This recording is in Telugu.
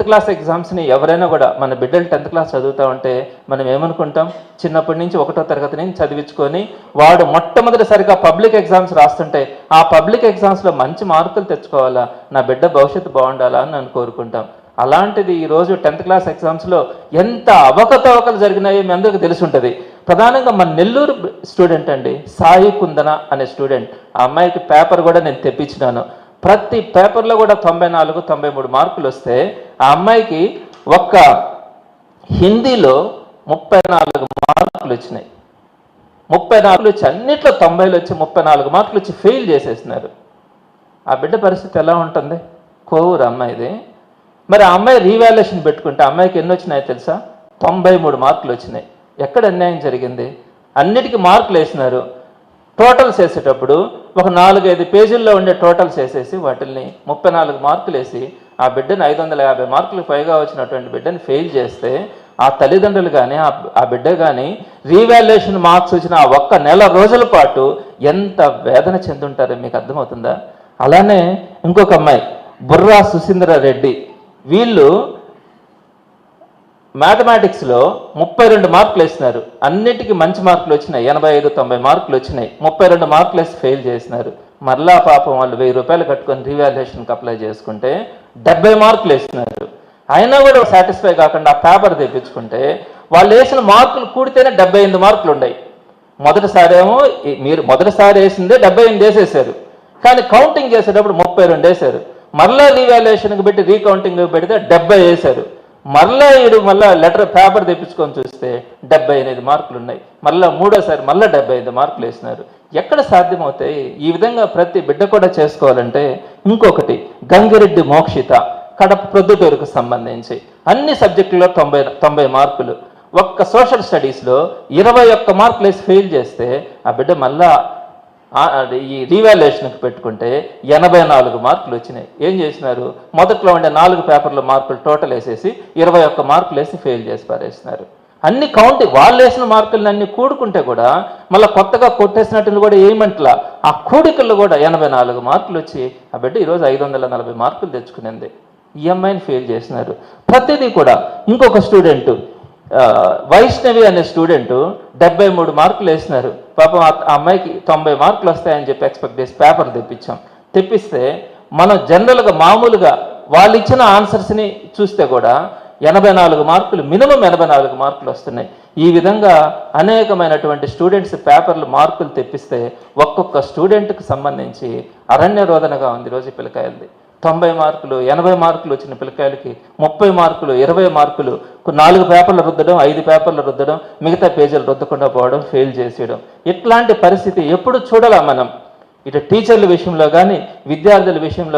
క్లాస్ ఎగ్జామ్స్ని ఎవరైనా కూడా మన బిడ్డలు 10th క్లాస్ చదువుతూ ఉంటే మనం ఏమనుకుంటాం, చిన్నప్పటి నుంచి 1వ తరగతి నుంచి చదివించుకొని వాడు మొట్టమొదటిసారిగా పబ్లిక్ ఎగ్జామ్స్ రాస్తుంటే ఆ పబ్లిక్ ఎగ్జామ్స్లో మంచి మార్కులు తెచ్చుకోవాలా, నా బిడ్డ భవిష్యత్తు బాగుండాలా అని నేను కోరుకుంటాం. అలాంటిది ఈరోజు 10th క్లాస్ ఎగ్జామ్స్లో ఎంత అవకతవకలు జరిగినాయో మీ అందరికీ తెలిసి ఉంటుంది. ప్రధానంగా మన నెల్లూరు స్టూడెంట్ అండి, సాయి కుందన అనే స్టూడెంట్. ఆ అమ్మాయికి పేపర్ కూడా నేను తెప్పించినాను. ప్రతి పేపర్లో కూడా 94, 93 మార్కులు వస్తే ఆ అమ్మాయికి ఒక్క హిందీలో 34 మార్కులు వచ్చినాయి. 34 వచ్చి అన్నిట్లో 90 వచ్చి 34 మార్కులు వచ్చి ఫెయిల్ చేసేసినారు. ఆ బిడ్డ పరిస్థితి ఎలా ఉంటుంది? కోవూరు అమ్మాయిది. మరి ఆ అమ్మాయి రీవాల్యుయేషన్ పెట్టుకుంటే అమ్మాయికి ఎన్ని వచ్చినాయో తెలుసా? 93 మార్కులు వచ్చినాయి. ఎక్కడ అన్యాయం జరిగింది? అన్నిటికీ మార్కులు వేసినారు. టోటల్స్ వేసేటప్పుడు ఒక 4-5 పేజీల్లో ఉండే టోటల్స్ వేసేసి వాటిల్ని 34 మార్కులు వేసి ఆ బిడ్డను 550 మార్కులు పైగా వచ్చినటువంటి బిడ్డని ఫెయిల్ చేస్తే ఆ తల్లిదండ్రులు కానీ ఆ బిడ్డ కానీ రీవాల్యుయేషన్ మార్క్స్ వచ్చిన ఆ ఒక్క నెల రోజుల పాటు ఎంత వేదన చెందుంటారో మీకు అర్థమవుతుందా? అలానే ఇంకొక అమ్మాయి బుర్రా సుశీంద్ర రెడ్డి, వీళ్ళు మ్యాథమెటిక్స్లో 32 మార్కులు వేసినారు. అన్నిటికీ మంచి మార్కులు వచ్చినాయి, 85-90 మార్కులు వచ్చినాయి. 32 మార్కులు వేసి ఫెయిల్ చేసినారు. మరలా పాపం వాళ్ళు 1000 రూపాయలు కట్టుకొని రీవాల్యుయేషన్కి అప్లై చేసుకుంటే 70 మార్కులు వేసినారు. అయినా కూడా సాటిస్ఫై కాకుండా ఆ పేపర్ తెప్పించుకుంటే వాళ్ళు వేసిన మార్కులు కూడితేనే 78 మార్కులు ఉన్నాయి. మొదటిసారేమో మీరు మొదటిసారి వేసిందే 78 వేసేసారు, కానీ కౌంటింగ్ చేసేటప్పుడు 32 వేశారు. మరలా రీవాల్యుయేషన్కి పెట్టి రీకౌంటింగ్ పెడితే 70 వేశారు. మళ్ళా లెటర్ పేపర్ తెప్పించుకొని చూస్తే 78 మార్కులు ఉన్నాయి. మళ్ళీ మూడోసారి మళ్ళీ 75 మార్కులు వేసినారు. ఎక్కడ సాధ్యమవుతాయి? ఈ విధంగా ప్రతి బిడ్డ కూడా చేసుకోవాలంటే ఇంకొకటి గంగిరెడ్డి మోక్షిత, కడప ప్రొద్దుటూరుకు సంబంధించి అన్ని సబ్జెక్టుల్లో 90 మార్కులు. ఒక్క సోషల్ స్టడీస్లో 21 మార్కులు వేసి ఫెయిల్ చేస్తే ఆ బిడ్డ మళ్ళా ఈ రీవాల్యుయేషన్కి పెట్టుకుంటే 84 మార్కులు వచ్చినాయి. ఏం చేసినారు? మొదట్లో ఉండే 4 పేపర్ల మార్కులు టోటల్ వేసేసి 21 మార్కులు వేసి ఫెయిల్ చేసి పారేసినారు. అన్ని కౌంటింగ్ వాళ్ళు వేసిన మార్కులను అన్ని కూడుకుంటే కూడా మళ్ళీ కొత్తగా కొట్టేసినట్టు కూడా ఏమంటలా ఆ కూడికల్లో కూడా 84 మార్కులు వచ్చి ఆ బిడ్డ ఈరోజు 540 మార్కులు తెచ్చుకునింది. ఈ అమ్మాయిని ఫెయిల్ చేసినారు. ప్రతిదీ కూడా ఇంకొక స్టూడెంట్ వైష్ణవి అనే స్టూడెంట్ 73 మార్కులు వేసినారు. పాపం ఆ అమ్మాయికి 90 మార్కులు వస్తాయని చెప్పి ఎక్స్పెక్ట్ చేసి పేపర్ తెప్పిస్తే మనం జనరల్గా మామూలుగా వాళ్ళు ఇచ్చిన ఆన్సర్స్ని చూస్తే కూడా 84 మార్కులు, మినిమం 84 మార్కులు వస్తున్నాయి. ఈ విధంగా అనేకమైనటువంటి స్టూడెంట్స్ పేపర్లు మార్కులు తెప్పిస్తే ఒక్కొక్క స్టూడెంట్కి సంబంధించి అరణ్య రోదనగా ఉంది రోజు పిల్లకాయలది. 90 మార్కులు, 80 మార్కులు వచ్చిన పిల్లకాయలకి 30 మార్కులు, 20 మార్కులు, 4 పేపర్లు రుద్దడం, 5 పేపర్లు రుద్దడం, మిగతా పేజీలు రుద్దకుండా పోవడం, ఫెయిల్ చేసేయడం. ఇట్లాంటి పరిస్థితి ఎప్పుడు చూడాలా మనం? ఇటు టీచర్ల విషయంలో కానీ విద్యార్థుల విషయంలో